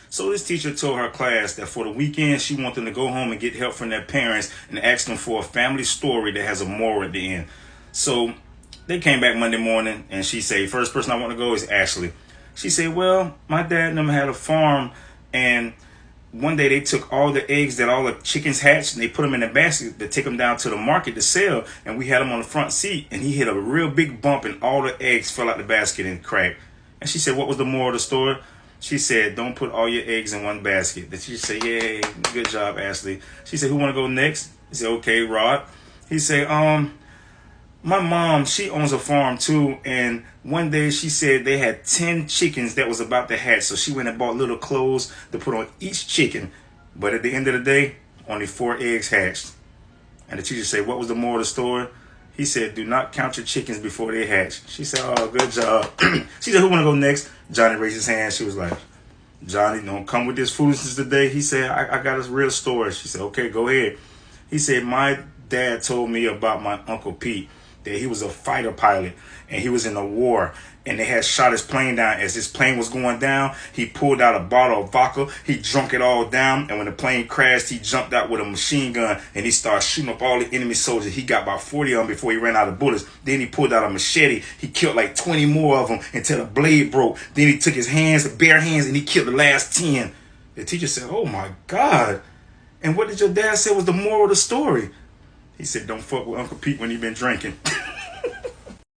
So this teacher told her class that for the weekend, she wanted them to go home and get help from their parents and ask them for a family story that has a moral at the end. So they came back Monday morning and she said, first person I want to go is Ashley. She said, well, my dad and them had a farm, and one day they took all the eggs that all the chickens hatched and they put them in a basket to take them down to the market to sell. And we had them on the front seat, and he hit a real big bump and all the eggs fell out the basket and cracked. And she said, what was the moral of the story? She said, don't put all your eggs in one basket. The teacher said, yay, good job, Ashley. She said, who want to go next? He said, okay, Rod. He said, my mom, she owns a farm too, and one day she said they had 10 chickens that was about to hatch. So she went and bought little clothes to put on each chicken. But at the end of the day, only 4 eggs hatched. And the teacher said, what was the moral of the story? He said, do not count your chickens before they hatch. She said, oh, good job. She said, who want to go next? Johnny raised his hand. She was like, Johnny, don't come with this foolishness today. He said, I got a real story. She said, okay, go ahead. He said, my dad told me about my Uncle Pete, that he was a fighter pilot and he was in a war, and they had shot his plane down. As his plane was going down, he pulled out a bottle of vodka, he drunk it all down, and when the plane crashed, he jumped out with a machine gun and he started shooting up all the enemy soldiers. He got about 40 of them before he ran out of bullets. Then he pulled out a machete. He killed like 20 more of them until the blade broke. Then he took his hands, bare hands, and he killed the last 10. The teacher said, oh my God. And what did your dad say was the moral of the story? He said, don't fuck with Uncle Pete when he been drinking.